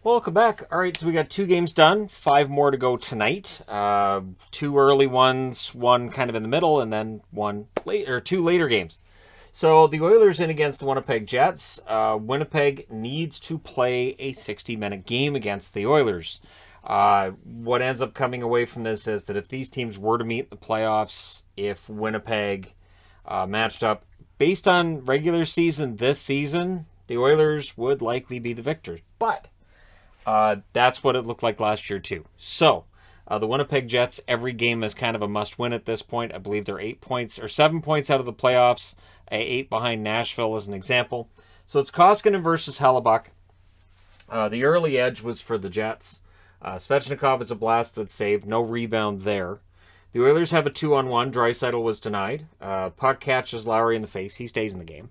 Welcome back. All right, so we got 2 games done, 5 more to go tonight. 2 early ones, one kind of in the middle, and then 2 later games. So the Oilers in against the Winnipeg Jets. Winnipeg needs to play a 60-minute game against the Oilers. What ends up coming away from this is that if these teams were to meet in the playoffs, if Winnipeg matched up based on regular season this season, the Oilers would likely be the victors. But that's what it looked like last year too. So the Winnipeg Jets, every game is kind of a must-win at this point. I believe they're 8 points or 7 points out of the playoffs, 8 behind Nashville as an example. So it's Koskinen versus Hellebuyck. The early edge was for the Jets. Svechnikov is a blast that saved, no rebound there. The Oilers have a 2-on-1. Draisaitl was denied. Puck catches Lowry in the face. He stays in the game.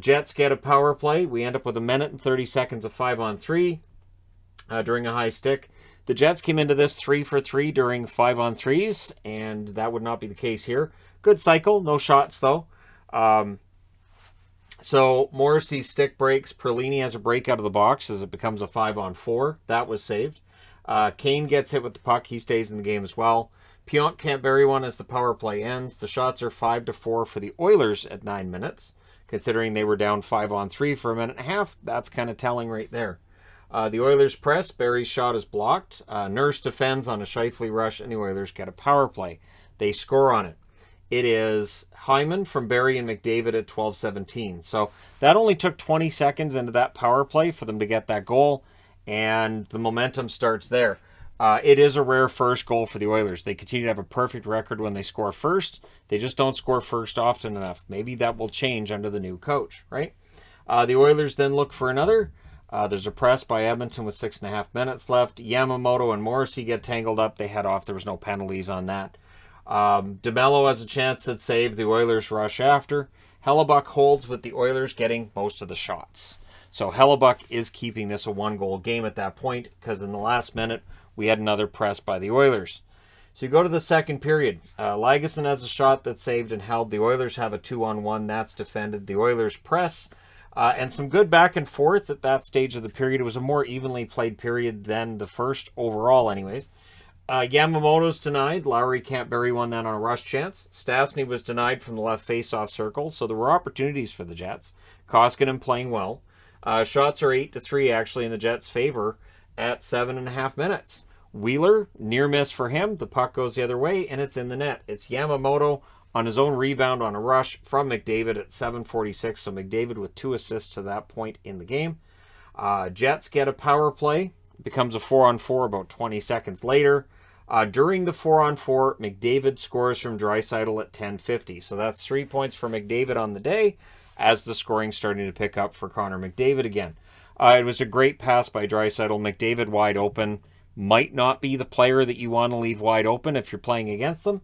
Jets get a power play. We end up with 1 minute and 30 seconds of 5-on-3 during a high stick. The Jets came into this 3 for 3 during 5-on-3s, and that would not be the case here. Good cycle, no shots though. So Morrissey's stick breaks. Perlini has a break out of the box as it becomes a 5-on-4. That was saved. Kane gets hit with the puck. He stays in the game as well. Pionk can't bury one as the power play ends. The shots are 5-4 for the Oilers at 9 minutes. Considering they were down 5-on-3 for 1.5 minutes, that's kind of telling right there. The Oilers press. Barry's shot is blocked. Nurse defends on a Scheifele rush, and the Oilers get a power play. They score on it. It is Hyman from Barry and McDavid at 12:17. So that only took 20 seconds into that power play for them to get that goal, and the momentum starts there. It is a rare first goal for the Oilers. They continue to have a perfect record when they score first. They just don't score first often enough. Maybe that will change under the new coach, right? The Oilers then look for another. There's a press by Edmonton with 6.5 minutes left. Yamamoto and Morrissey get tangled up. They head off. There was no penalties on that. DeMello has a chance at save. The Oilers rush after. Hellebuyck holds with the Oilers getting most of the shots. So Hellebuyck is keeping this a 1-goal game at that point because in the last minute we had another press by the Oilers. So you go to the second period. Lagesson has a shot that's saved and held. The Oilers have a 2-on-1 that's defended. The Oilers press. And some good back and forth at that stage of the period. It was a more evenly played period than the first overall anyways. Yamamoto's denied. Lowry can't bury one then on a rush chance. Stastny was denied from the left face-off circle, so there were opportunities for the Jets. Koskinen playing well. Shots are 8-3 actually in the Jets' favor at 7.5 minutes. Wheeler, near miss for him. The puck goes the other way, and it's in the net. It's Yamamoto on his own rebound on a rush from McDavid at 7:46, so McDavid with 2 assists to that point in the game. Jets get a power play. It becomes a 4-on-4 about 20 seconds later. During the 4-on-4, McDavid scores from Draisaitl at 10:50. So that's 3 points for McDavid on the day as the scoring starting to pick up for Connor McDavid again. It was a great pass by Draisaitl. McDavid wide open. Might not be the player that you want to leave wide open if you're playing against them.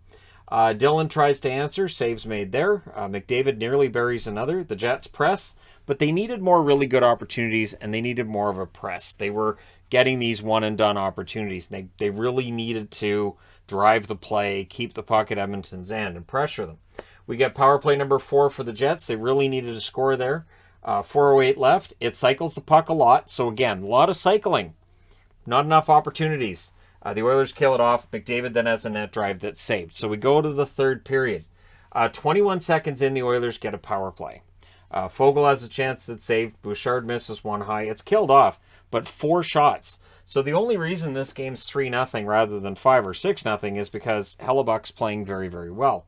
Dillon tries to answer. Saves made there. McDavid nearly buries another. The Jets press, but they needed more really good opportunities, and they needed more of a press. They were getting these one-and-done opportunities. They really needed to drive the play, keep the puck at Edmonton's end, and pressure them. We get power play number 4 for the Jets. They really needed to score there. 4:08 left. It cycles the puck a lot. So again, a lot of cycling. Not enough opportunities. The Oilers kill it off. McDavid then has a net drive that's saved. So we go to the third period. 21 seconds in, the Oilers get a power play. Fogle has a chance that's saved. Bouchard misses one high. It's killed off, but 4 shots. So the only reason this game's 3-0 rather than 5 or 6-0 is because Hellebuyck's playing very, very well.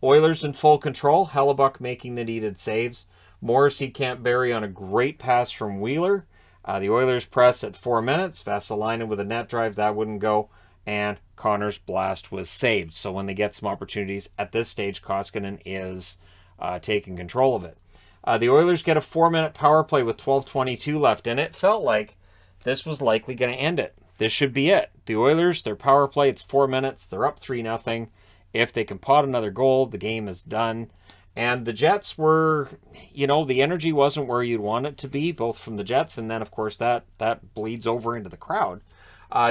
Oilers in full control. Hellebuyck making the needed saves. Morrissey can't bury on a great pass from Wheeler. The Oilers press at 4 minutes. Vesalainen with a net drive. That wouldn't go. And Connor's blast was saved. So when they get some opportunities at this stage, Koskinen is taking control of it. The Oilers get a 4-minute power play with 12:22 left. And it felt like this was likely going to end it. This should be it. The Oilers, their power play, it's 4 minutes. They're up 3-0. If they can pot another goal, the game is done. And the Jets were, the energy wasn't where you'd want it to be, both from the Jets, and then, of course, that bleeds over into the crowd.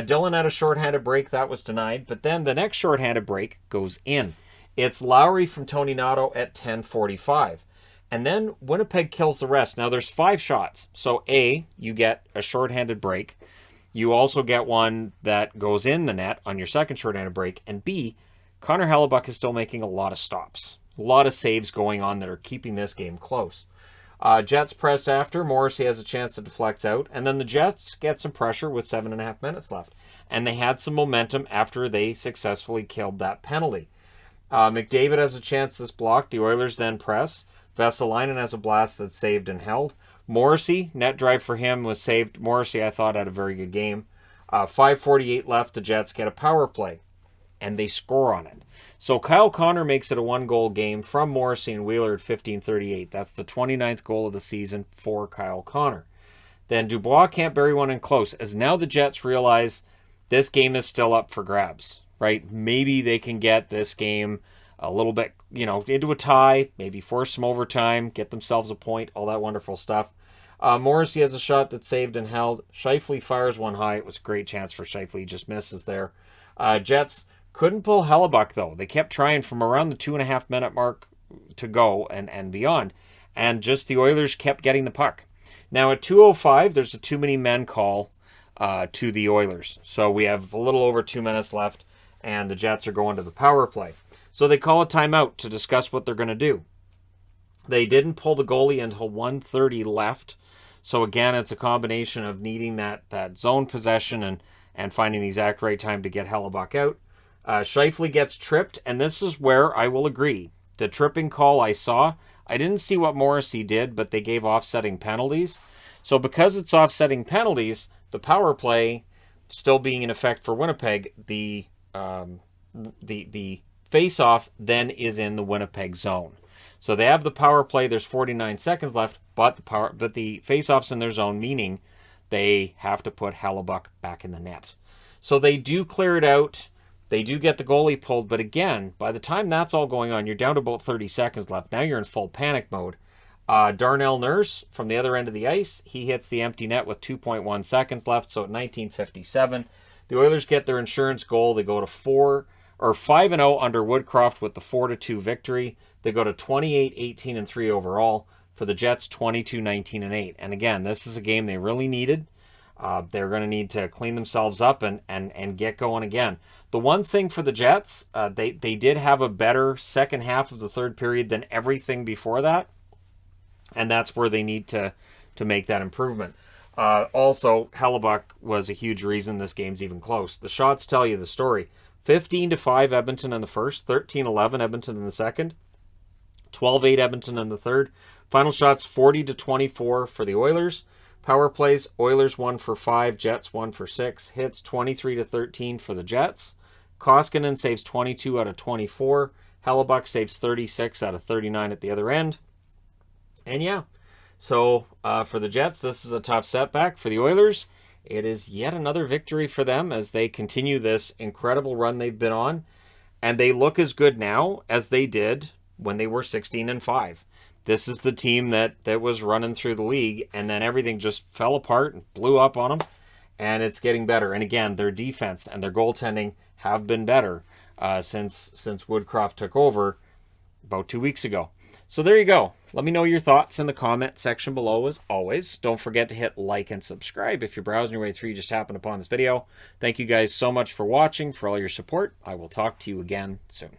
Dillon had a shorthanded break. That was denied. But then the next shorthanded break goes in. It's Lowry from Tony Nato at 10:45. And then Winnipeg kills the rest. Now there's 5 shots. So A, you get a shorthanded break. You also get one that goes in the net on your second shorthanded break. And B, Connor Hellebuck is still making a lot of stops. A lot of saves going on that are keeping this game close. Jets pressed after. Morrissey has a chance to deflect out. And then the Jets get some pressure with 7.5 minutes left. And they had some momentum after they successfully killed that penalty. McDavid has a chance that's blocked. The Oilers then press. Vesalainen has a blast that's saved and held. Morrissey, net drive for him was saved. Morrissey, I thought, had a very good game. 5:48 left. The Jets get a power play, and they score on it. So Kyle Connor makes it a 1-goal game from Morrissey and Wheeler at 15:38. That's the 29th goal of the season for Kyle Connor. Then Dubois can't bury one in close, as now the Jets realize this game is still up for grabs, right? Maybe they can get this game a little bit, into a tie, maybe force some overtime, get themselves a point, all that wonderful stuff. Morrissey has a shot that's saved and held. Scheifele fires one high. It was a great chance for Scheifele. He just misses there. Jets couldn't pull Hellebuck, though. They kept trying from around the 2.5-minute mark to go and beyond. And just the Oilers kept getting the puck. Now at 2:05, there's a too many men call to the Oilers. So we have a little over 2 minutes left, and the Jets are going to the power play. So they call a timeout to discuss what they're going to do. They didn't pull the goalie until 1:30 left. So again, it's a combination of needing that zone possession and finding the exact right time to get Hellebuck out. Scheifele gets tripped, and this is where I will agree. The tripping call I saw, I didn't see what Morrissey did, but they gave offsetting penalties. So because it's offsetting penalties, the power play still being in effect for Winnipeg, the face-off then is in the Winnipeg zone. So they have the power play. There's 49 seconds left, but the face-off's in their zone, meaning they have to put Hellebuck back in the net. So they do clear it out. They do get the goalie pulled, but again, by the time that's all going on, you're down to about 30 seconds left. Now you're in full panic mode. Darnell Nurse from the other end of the ice, he hits the empty net with 2.1 seconds left, so at 19:57, the Oilers get their insurance goal. They go to 5-0 under Woodcroft with the 4-2 victory. They go to 28-18-3 overall. For the Jets, 22-19-8. And again, this is a game they really needed. They're going to need to clean themselves up and get going again. The one thing for the Jets, they did have a better second half of the third period than everything before that. And that's where they need to make that improvement. Also, Hellebuck was a huge reason this game's even close. The shots tell you the story. 15-5 Edmonton in the first, 13-11 Edmonton in the second, 12-8 Edmonton in the third. Final shots 40-24 for the Oilers. Power plays, Oilers 1 for 5, Jets 1 for 6. Hits 23-13 for the Jets. Koskinen saves 22 out of 24. Hellebuck saves 36 out of 39 at the other end. And yeah, so for the Jets, this is a tough setback. For the Oilers, it is yet another victory for them as they continue this incredible run they've been on. And they look as good now as they did when they were 16-5. This is the team that was running through the league, and then everything just fell apart and blew up on them, and it's getting better. And again, their defense and their goaltending have been better since Woodcroft took over about 2 weeks ago. So there you go. Let me know your thoughts in the comment section below as always. Don't forget to hit like and subscribe if you're browsing your way through, you just happened upon this video. Thank you guys so much for watching, for all your support. I will talk to you again soon.